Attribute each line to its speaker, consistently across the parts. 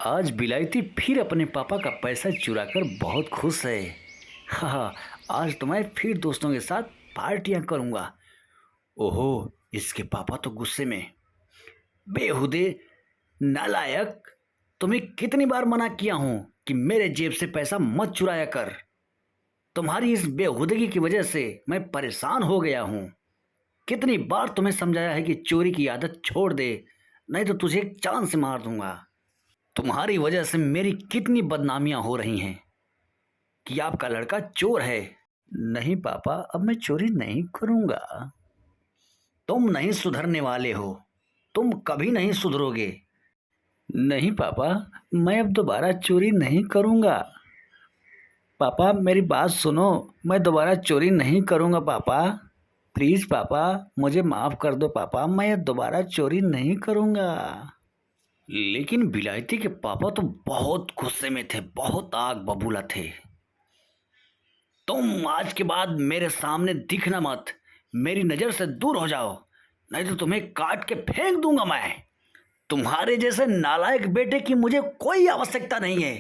Speaker 1: आज बिलायती फिर अपने पापा का पैसा चुरा कर बहुत खुश है। हाँ, आज तो मैं फिर दोस्तों के साथ पार्टियां करूंगा। ओहो, इसके पापा तो गुस्से में। बेहुदे, नालायक, तुम्हें कितनी बार मना किया हूं कि मेरे जेब से पैसा मत चुराया कर। तुम्हारी इस बेहुदगी की वजह से मैं परेशान हो गया हूं। कितनी बार तुम्हें समझाया है कि चोरी की आदत छोड़ दे, नहीं तो तुझे एक चांद से मार दूंगा। तुम्हारी वजह से मेरी कितनी बदनामियां हो रही हैं कि आपका लड़का चोर है। नहीं पापा, अब मैं चोरी नहीं करूंगा। तुम नहीं सुधरने वाले हो, तुम कभी नहीं सुधरोगे। नहीं पापा, मैं अब दोबारा चोरी नहीं करूंगा। पापा मेरी बात सुनो, मैं दोबारा चोरी नहीं करूंगा पापा। प्लीज पापा, मुझे माफ कर दो पापा, मैं दोबारा चोरी नहीं करूंगा। लेकिन बिलायती के पापा तो बहुत गुस्से में थे, बहुत आग बबूला थे। तुम आज के बाद मेरे सामने दिखना मत, मेरी नजर से दूर हो जाओ, नहीं तो तुम्हें काट के फेंक दूंगा मैं। तुम्हारे जैसे नालायक बेटे की मुझे कोई आवश्यकता नहीं है।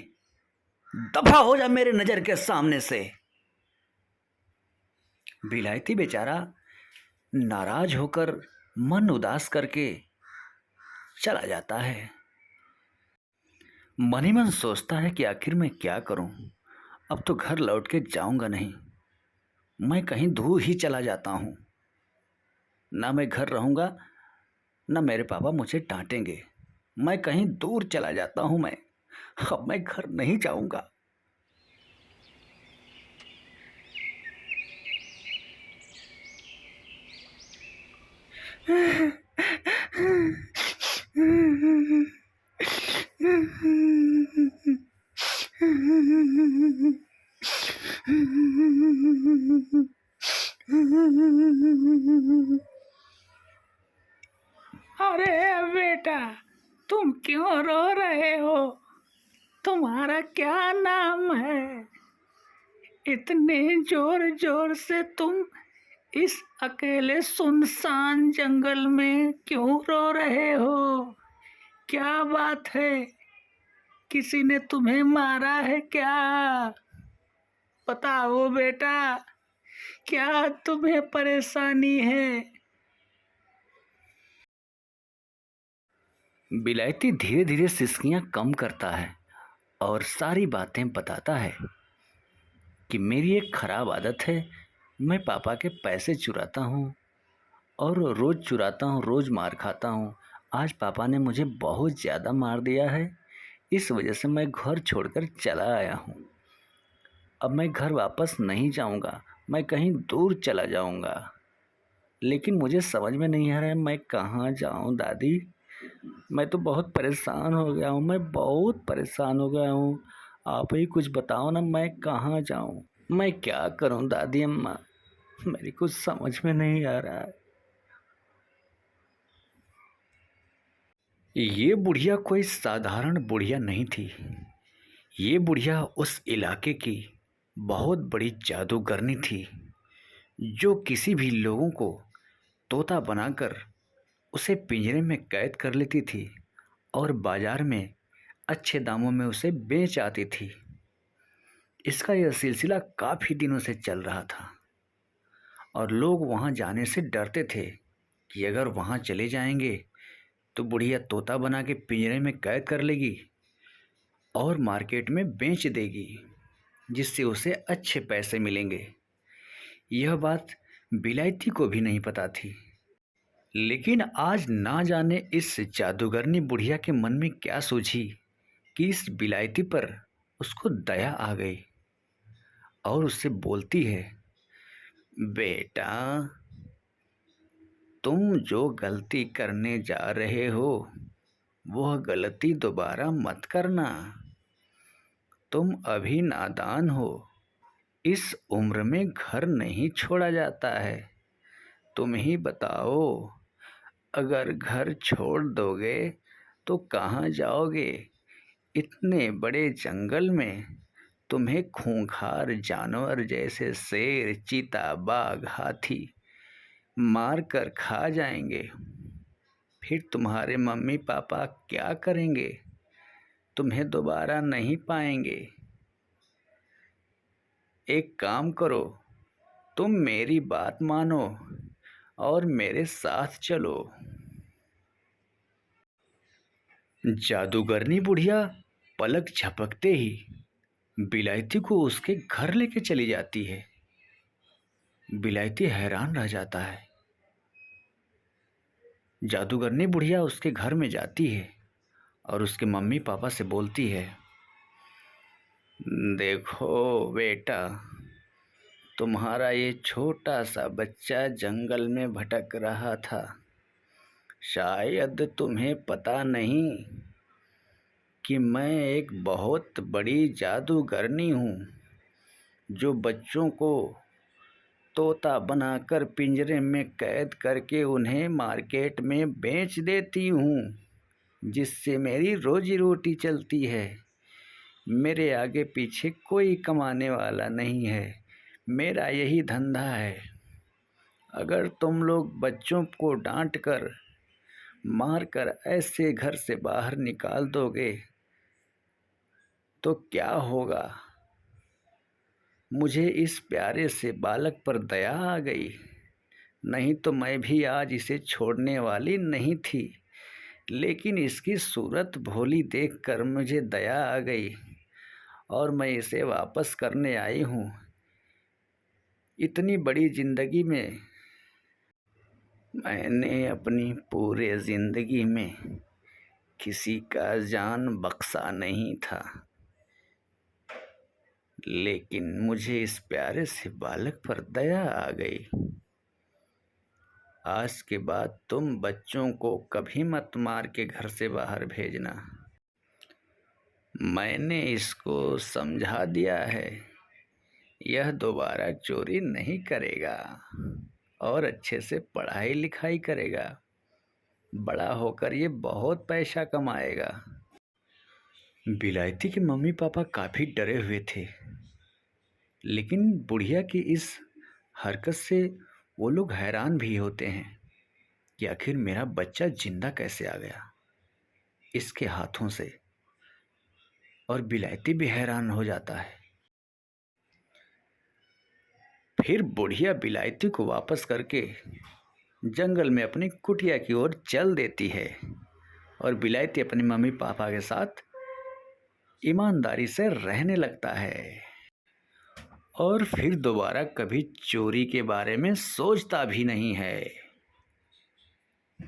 Speaker 1: दफा हो जा मेरे नजर के सामने से। बिलायती बेचारा नाराज होकर, मन उदास करके चला जाता है। मन ही मन सोचता है कि आखिर मैं क्या करूं। अब तो घर लौट के जाऊंगा नहीं, मैं कहीं दूर ही चला जाता हूं। ना मैं घर रहूंगा, ना मेरे पापा मुझे डांटेंगे। मैं कहीं दूर चला जाता हूं। मैं अब मैं घर नहीं जाऊंगा।
Speaker 2: अरे बेटा, तुम क्यों रो रहे हो? तुम्हारा क्या नाम है? इतने जोर जोर से तुम इस अकेले सुनसान जंगल में क्यों रो रहे हो? क्या बात है? किसी ने तुम्हें मारा है क्या? बताओ बेटा, क्या तुम्हें परेशानी है?
Speaker 1: बिलायती धीरे धीरे सिसकियां कम करता है और सारी बातें बताता है कि मेरी एक खराब आदत है। मैं पापा के पैसे चुराता हूँ और रोज़ चुराता हूँ, रोज़ मार खाता हूँ। आज पापा ने मुझे बहुत ज़्यादा मार दिया है, इस वजह से मैं घर छोड़कर चला आया हूँ। अब मैं घर वापस नहीं जाऊँगा, मैं कहीं दूर चला जाऊँगा। लेकिन मुझे समझ में नहीं आ रहा है मैं कहाँ जाऊँ दादी। मैं तो बहुत परेशान हो गया हूँ, मैं बहुत परेशान हो गया हूँ। आप ही कुछ बताओ ना, मैं कहाँ जाऊँ, मैं क्या करूँ दादी अम्मा, मेरी कुछ समझ में नहीं आ रहा है। ये बुढ़िया कोई साधारण बुढ़िया नहीं थी। ये बुढ़िया उस इलाके की बहुत बड़ी जादूगरनी थी, जो किसी भी लोगों को तोता बनाकर उसे पिंजरे में कैद कर लेती थी और बाजार में अच्छे दामों में उसे बेच आती थी। इसका यह सिलसिला काफ़ी दिनों से चल रहा था और लोग वहाँ जाने से डरते थे कि अगर वहाँ चले जाएंगे तो बुढ़िया तोता बना के पिंजरे में कैद कर लेगी और मार्केट में बेच देगी, जिससे उसे अच्छे पैसे मिलेंगे। यह बात बिलायती को भी नहीं पता थी। लेकिन आज ना जाने इस जादूगरनी बुढ़िया के मन में क्या सूझी कि इस बिलायती पर उसको दया आ गई और उससे बोलती है, बेटा, तुम जो गलती करने जा रहे हो वह गलती दोबारा मत करना। तुम अभी नादान हो, इस उम्र में घर नहीं छोड़ा जाता है। तुम ही बताओ, अगर घर छोड़ दोगे तो कहाँ जाओगे? इतने बड़े जंगल में तुम्हें खूंखार जानवर जैसे शेर, चीता, बाघ, हाथी मार कर खा जाएंगे। फिर तुम्हारे मम्मी पापा क्या करेंगे? तुम्हें दोबारा नहीं पाएंगे। एक काम करो, तुम मेरी बात मानो और मेरे साथ चलो। जादूगरनी बुढ़िया पलक झपकते ही बिलायती को उसके घर लेके चली जाती है। बिलायती हैरान रह जाता है। जादूगरनी बुढ़िया उसके घर में जाती है और उसके मम्मी पापा से बोलती है, देखो बेटा, तुम्हारा ये छोटा सा बच्चा जंगल में भटक रहा था। शायद तुम्हें पता नहीं कि मैं एक बहुत बड़ी जादूगरनी हूँ जो बच्चों को तोता बनाकर पिंजरे में कैद करके उन्हें मार्केट में बेच देती हूँ, जिससे मेरी रोजी रोटी चलती है। मेरे आगे पीछे कोई कमाने वाला नहीं है, मेरा यही धंधा है। अगर तुम लोग बच्चों को डांट कर मार कर ऐसे घर से बाहर निकाल दोगे तो क्या होगा? मुझे इस प्यारे से बालक पर दया आ गई, नहीं तो मैं भी आज इसे छोड़ने वाली नहीं थी, लेकिन इसकी सूरत भोली देखकर मुझे दया आ गई और मैं इसे वापस करने आई हूँ। इतनी बड़ी ज़िंदगी में मैंने अपनी पूरे ज़िंदगी में किसी का जान बख्शा नहीं था, लेकिन मुझे इस प्यारे से बालक पर दया आ गई। आज के बाद तुम बच्चों को कभी मत मार के घर से बाहर भेजना। मैंने इसको समझा दिया है, यह दोबारा चोरी नहीं करेगा और अच्छे से पढ़ाई लिखाई करेगा। बड़ा होकर ये बहुत पैसा कमाएगा। बिलायती के मम्मी पापा काफ़ी डरे हुए थे, लेकिन बुढ़िया की इस हरकत से वो लोग हैरान भी होते हैं कि आखिर मेरा बच्चा जिंदा कैसे आ गया इसके हाथों से। और बिलायती भी हैरान हो जाता है। फिर बुढ़िया बिलायती को वापस करके जंगल में अपनी कुटिया की ओर चल देती है और बिलायती अपने मम्मी पापा के साथ ईमानदारी से रहने लगता है और फिर दोबारा कभी चोरी के बारे में सोचता भी नहीं है।